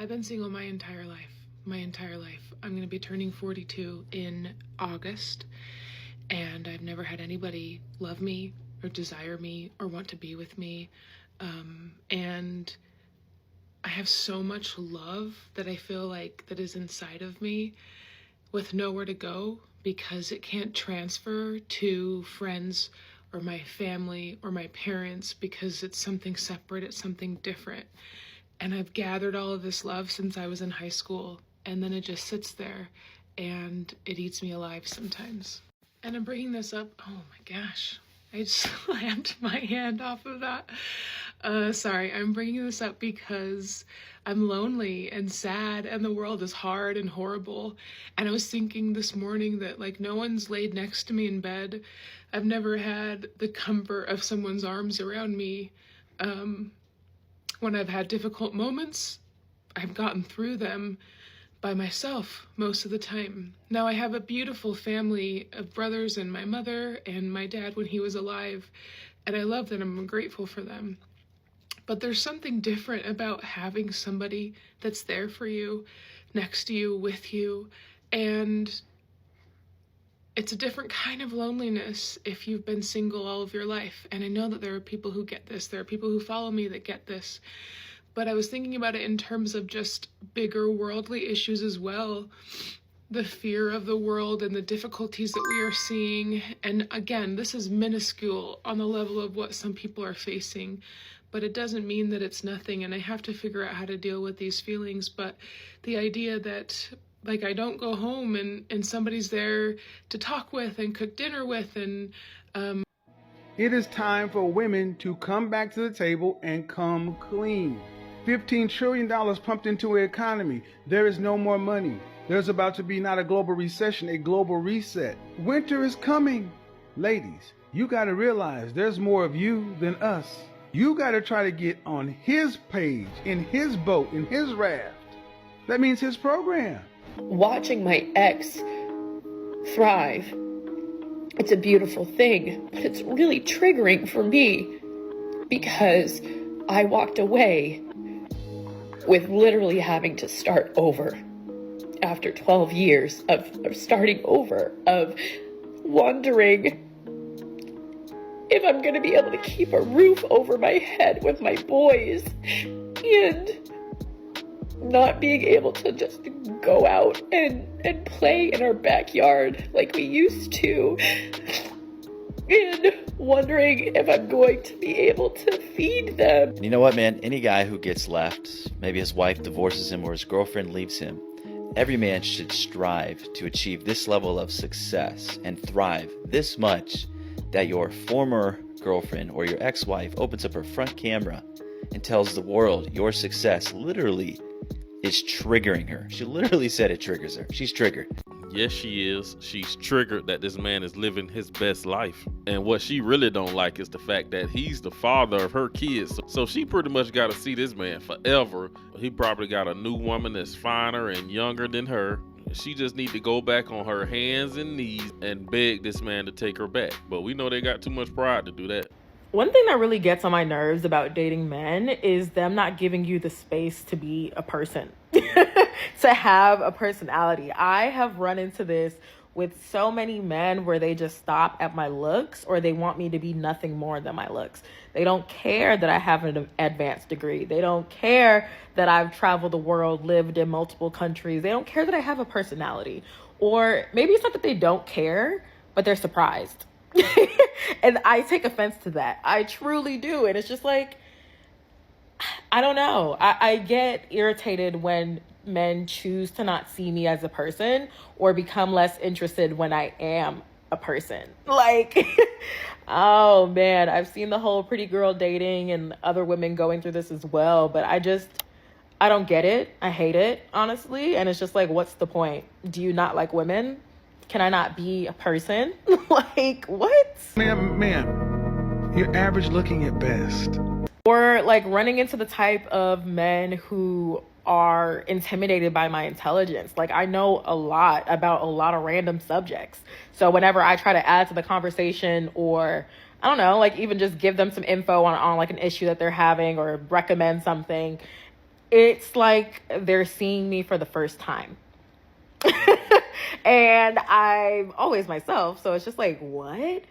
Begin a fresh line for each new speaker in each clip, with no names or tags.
I've been single my entire life. I'm going to be turning 42 in August, and I've never had anybody love me or desire me or want to be with me. And I have so much love that I feel like that is inside of me with nowhere to go because it can't transfer to friends or my family or my parents because it's something separate, it's something different. And I've gathered all of this love since I was in high school, and then it just sits there and it eats me alive sometimes. And I'm bringing this up, oh my gosh, I just slammed my hand off of that. Sorry, I'm bringing this up because I'm lonely and sad and the world is hard and horrible. And I was thinking this morning that like no one's laid next to me in bed. I've never had the comfort of someone's arms around me. When I've had difficult moments, I've gotten through them by myself most of the time. Now I have a beautiful family of brothers and my mother and my dad when he was alive, and I love them. I'm grateful for them. But there's something different about having somebody that's there for you, next to you, with you, and it's a different kind of loneliness if you've been single all of your life. And I know that there are people who get this. There are people who follow me that get this. But I was thinking about it in terms of just bigger worldly issues as well. The fear of the world and the difficulties that we are seeing. And again, this is minuscule on the level of what some people are facing. But it doesn't mean that it's nothing. And I have to figure out how to deal with these feelings. But the idea that like I don't go home and somebody's there to talk with and cook dinner with and
It is time for women to come back to the table and come clean. $15 trillion pumped into an economy. There is no more money. There's about to be not a global recession, a global reset. Winter is coming. Ladies, you got to realize there's more of you than us. You got to try to get on his page, in his boat, in his raft. That means his program.
Watching my ex thrive, it's a beautiful thing, but it's really triggering for me because I walked away with literally having to start over after 12 years of starting over, of wondering if I'm going to be able to keep a roof over my head with my boys and not being able to just go out and play in our backyard like we used to, and wondering if I'm going to be able to feed them.
You know what, man? Any guy who gets left, maybe his wife divorces him or his girlfriend leaves him, every man should strive to achieve this level of success and thrive this much that your former girlfriend or your ex-wife opens up her front camera and tells the world your success literally is triggering her. She literally said it triggers her. She's triggered.
Yes, she is. She's triggered that this man is living his best life. And what she really don't like is the fact that he's the father of her kids. So she pretty much got to see this man forever. He probably got a new woman that's finer and younger than her. She just need to go back on her hands and knees and beg this man to take her back. But we know they got too much pride to do that.
One thing that really gets on my nerves about dating men is them not giving you the space to be a person, to have a personality. I have run into this with so many men where they just stop at my looks, or they want me to be nothing more than my looks. They don't care that I have an advanced degree. They don't care that I've traveled the world, lived in multiple countries. They don't care that I have a personality. Or maybe it's not that they don't care, but they're surprised. And I take offense to that. I truly do. And it's just like, I don't know. I get irritated when men choose to not see me as a person or become less interested when I am a person. Like, oh man, I've seen the whole pretty girl dating and other women going through this as well. But I don't get it. I hate it, honestly. And it's just like, what's the point? Do you not like women? Can I not be a person? Like, what?
Ma'am, you're average looking at best.
Or like running into the type of men who are intimidated by my intelligence. Like, I know a lot about a lot of random subjects. So whenever I try to add to the conversation, or I don't know, like even just give them some info on like an issue that they're having or recommend something, it's like they're seeing me for the first time. And I'm always myself, so it's just like, what?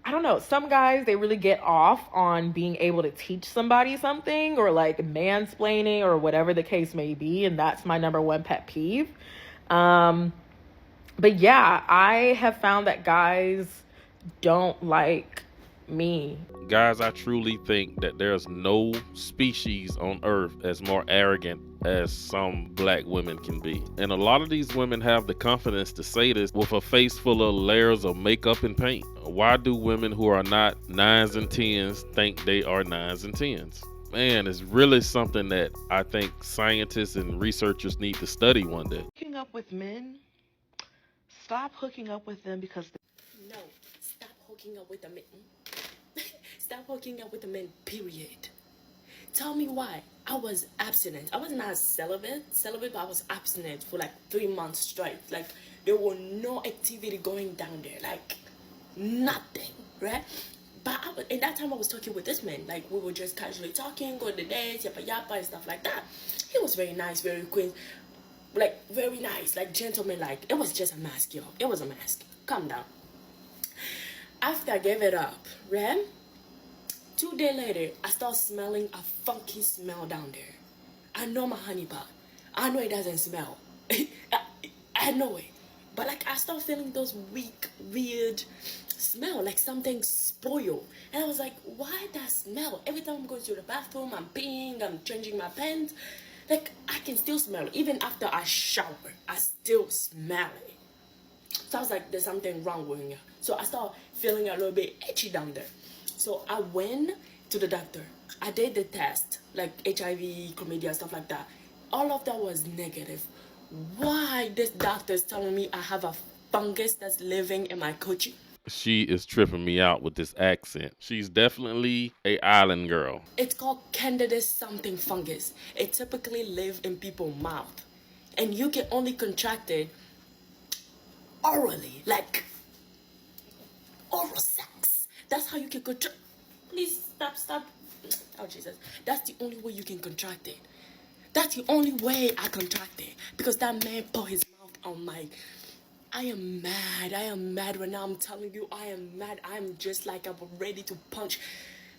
I don't know. Some guys, they really get off on being able to teach somebody something, or like mansplaining, or whatever the case may be, and that's my number one pet peeve. But yeah, I have found that guys don't like me.
Guys, I truly think that there's no species on earth as more arrogant as some black women can be. And a lot of these women have the confidence to say this with a face full of layers of makeup and paint. Why do women who are not 9s and 10s think they are 9s and 10s? Man, it's really something that I think scientists and researchers need to study one day.
Hooking up with men, stop hooking up with them because
No, stop hooking up with the men. Stop hooking up with the men, period. Tell me why. I was abstinent. I was not celibate, but I was abstinent for like 3 months straight. Like, there were no activity going down there. Like, nothing, right? But in that time, I was talking with this man. Like, we were just casually talking, going to dates, yappa and stuff like that. He was very nice, very quick. Like, very nice, like, gentleman-like. It was just a mask, yo. It was a mask. Calm down. After I gave it up, right? 2 days later, I start smelling a funky smell down there. I know my honey pot. I know it doesn't smell. I know it. But like, I start feeling those weak, weird smell, like something spoiled. And I was like, why that smell? Every time I'm going to the bathroom, I'm peeing, I'm changing my pants. Like, I can still smell it. Even after I shower, I still smell it. So I was like, there's something wrong with me. So I started feeling a little bit itchy down there. So I went to the doctor. I did the test, like HIV, chlamydia, stuff like that. All of that was negative. Why this doctor is telling me I have a fungus that's living in my coochie?
She is tripping me out with this accent. She's definitely a island girl.
It's called Candida something fungus. It typically lives in people's mouth. And you can only contract it orally, like oral sex. That's how you can contract. Please stop. Oh, Jesus. That's the only way you can contract it. That's the only way I contract it. Because that man put his mouth on my... I am mad right now. I'm telling you, I am mad. I'm just like, I'm ready to punch.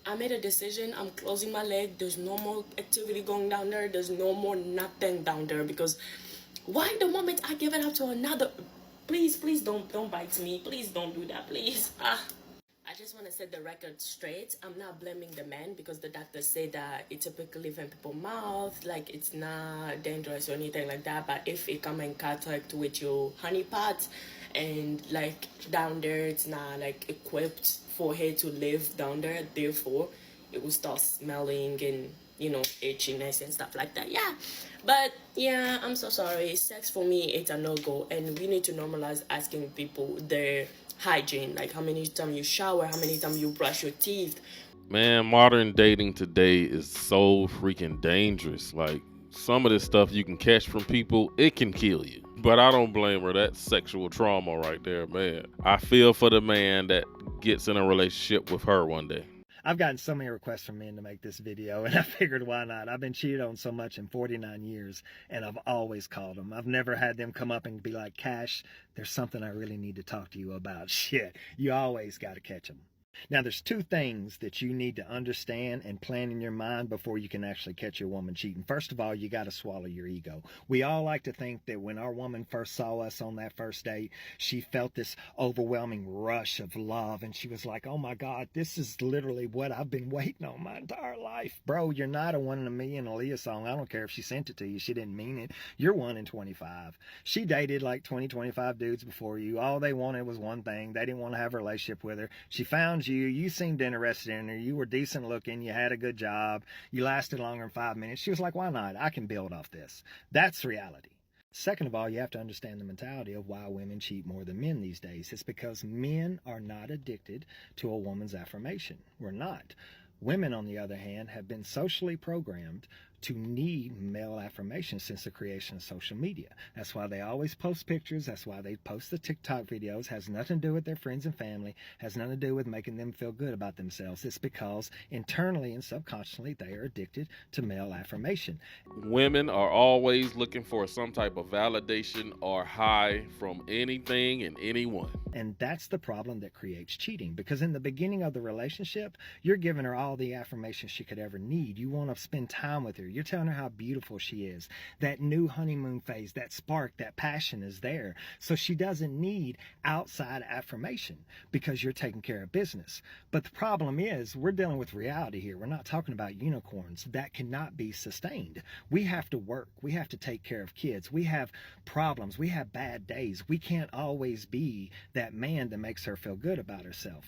I made a decision. I'm closing my leg. There's no more activity going down there. There's no more nothing down there. Because why the moment I give it up to another... Please don't bite me. Please don't do that, please. I just want to set the record straight. I'm not blaming the man because the doctor said that it typically lives in people's mouth. Like, it's not dangerous or anything like that. But if it come in contact with your honey pot and like down there, it's not like equipped for her to live down there. Therefore, it will start smelling and, you know, itchiness and stuff like that. Yeah. But yeah, I'm so sorry. Sex for me, it's a no-go. And we need to normalize asking people their hygiene, like how many times you shower, how many times you brush your teeth.
Man, modern dating today is so freaking dangerous. Like, some of this stuff you can catch from people, it can kill you. But I don't blame her. That's sexual trauma right there, man. I feel for the man that gets in a relationship with her one day.
I've gotten so many requests from men to make this video, and I figured why not. I've been cheated on so much in 49 years, and I've always called them. I've never had them come up and be like, Cash, there's something I really need to talk to you about. Shit, you always got to catch them. Now, there's two things that you need to understand and plan in your mind before you can actually catch your woman cheating. First of all, you got to swallow your ego. We all like to think that when our woman first saw us on that first date, she felt this overwhelming rush of love, and she was like, oh my God, this is literally what I've been waiting on my entire life. Bro, you're not a 1 in a million Aaliyah song. I don't care if she sent it to you. She didn't mean it. You're 1 in 25. She dated like 20, 25 dudes before you. All they wanted was one thing. They didn't want to have a relationship with her. She found you seemed interested in her, you were decent looking, you had a good job, you lasted longer than 5 minutes. She was like, why not? I can build off this. That's reality. Second of all, you have to understand the mentality of why women cheat more than men these days. It's because men are not addicted to a woman's affirmation. We're not. Women, on the other hand, have been socially programmed to need male affirmation since the creation of social media. That's why they always post pictures. That's why they post the TikTok videos. Has nothing to do with their friends and family. Has nothing to do with making them feel good about themselves. It's because internally and subconsciously they are addicted to male affirmation.
Women are always looking for some type of validation or high from anything and anyone.
And that's the problem that creates cheating, because in the beginning of the relationship, you're giving her all the affirmation she could ever need. You want to spend time with her. You're telling her how beautiful she is. That new honeymoon phase, that spark, that passion is there. So she doesn't need outside affirmation because you're taking care of business. But the problem is we're dealing with reality here. We're not talking about unicorns. That cannot be sustained. We have to work. We have to take care of kids. We have problems. We have bad days. We can't always be that man that makes her feel good about herself.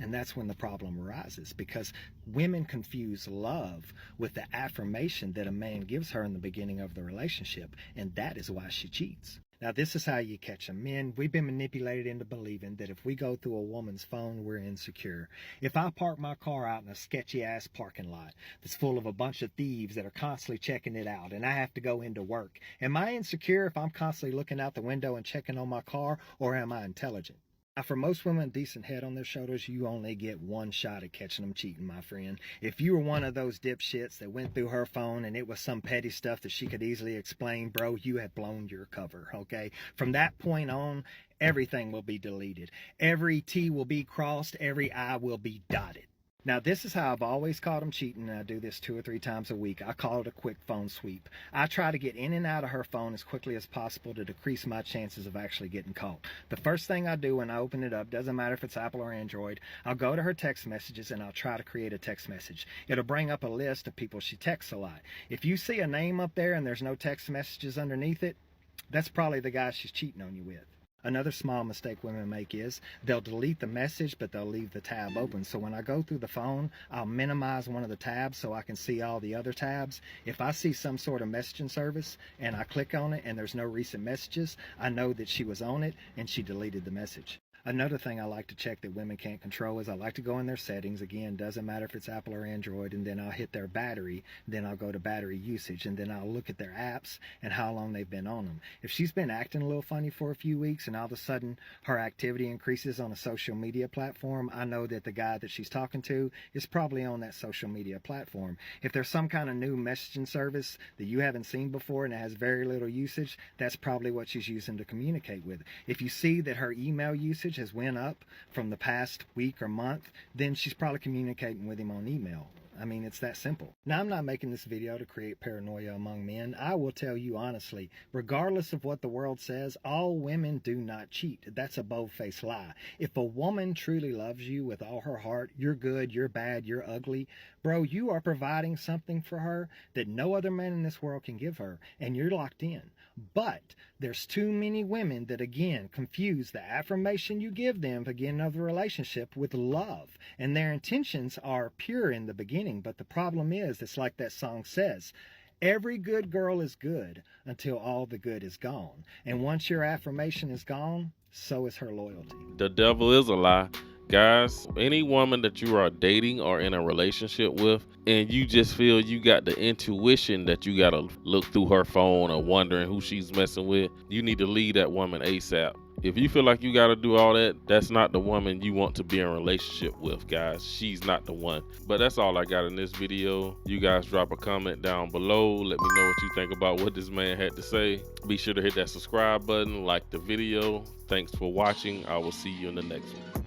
And that's when the problem arises, because women confuse love with the affirmation that a man gives her in the beginning of the relationship, and that is why she cheats. Now, this is how you catch them. Men, we've been manipulated into believing that if we go through a woman's phone, we're insecure. If I park my car out in a sketchy-ass parking lot that's full of a bunch of thieves that are constantly checking it out, and I have to go into work, am I insecure if I'm constantly looking out the window and checking on my car, or am I intelligent? Now, for most women, decent head on their shoulders, you only get one shot at catching them cheating, my friend. If you were one of those dipshits that went through her phone and it was some petty stuff that she could easily explain, bro, you have blown your cover, okay? From that point on, everything will be deleted. Every T will be crossed, every I will be dotted. Now, this is how I've always caught them cheating, and I do this 2 or 3 times a week. I call it a quick phone sweep. I try to get in and out of her phone as quickly as possible to decrease my chances of actually getting caught. The first thing I do when I open it up, doesn't matter if it's Apple or Android, I'll go to her text messages and I'll try to create a text message. It'll bring up a list of people she texts a lot. If you see a name up there and there's no text messages underneath it, that's probably the guy she's cheating on you with. Another small mistake women make is they'll delete the message, but they'll leave the tab open. So when I go through the phone, I'll minimize one of the tabs so I can see all the other tabs. If I see some sort of messaging service and I click on it and there's no recent messages, I know that she was on it and she deleted the message. Another thing I like to check that women can't control is I like to go in their settings. Again, doesn't matter if it's Apple or Android, and then I'll hit their battery, then I'll go to battery usage, and then I'll look at their apps and how long they've been on them. If she's been acting a little funny for a few weeks and all of a sudden her activity increases on a social media platform, I know that the guy that she's talking to is probably on that social media platform. If there's some kind of new messaging service that you haven't seen before and it has very little usage, that's probably what she's using to communicate with. If you see that her email usage has went up from the past week or month, then she's probably communicating with him on email. I mean, it's that simple. Now, I'm not making this video to create paranoia among men. I will tell you honestly, regardless of what the world says, all women do not cheat. That's a bold-faced lie. If a woman truly loves you with all her heart, you're good, you're bad, you're ugly, bro, you are providing something for her that no other man in this world can give her, and you're locked in. But there's too many women that, again, confuse the affirmation you give them beginning of the relationship with love. And their intentions are pure in the beginning, but the problem is, it's like that song says, every good girl is good until all the good is gone. And once your affirmation is gone, so is her loyalty.
The devil is a lie. Guys, any woman that you are dating or in a relationship with, and you just feel you got the intuition that you got to look through her phone or wondering who she's messing with, you need to leave that woman ASAP. If you feel like you got to do all that, that's not the woman you want to be in a relationship with, guys. She's not the one. But that's all I got in this video. You guys drop a comment down below. Let me know what you think about what this man had to say. Be sure to hit that subscribe button, like the video. Thanks for watching. I will see you in the next one.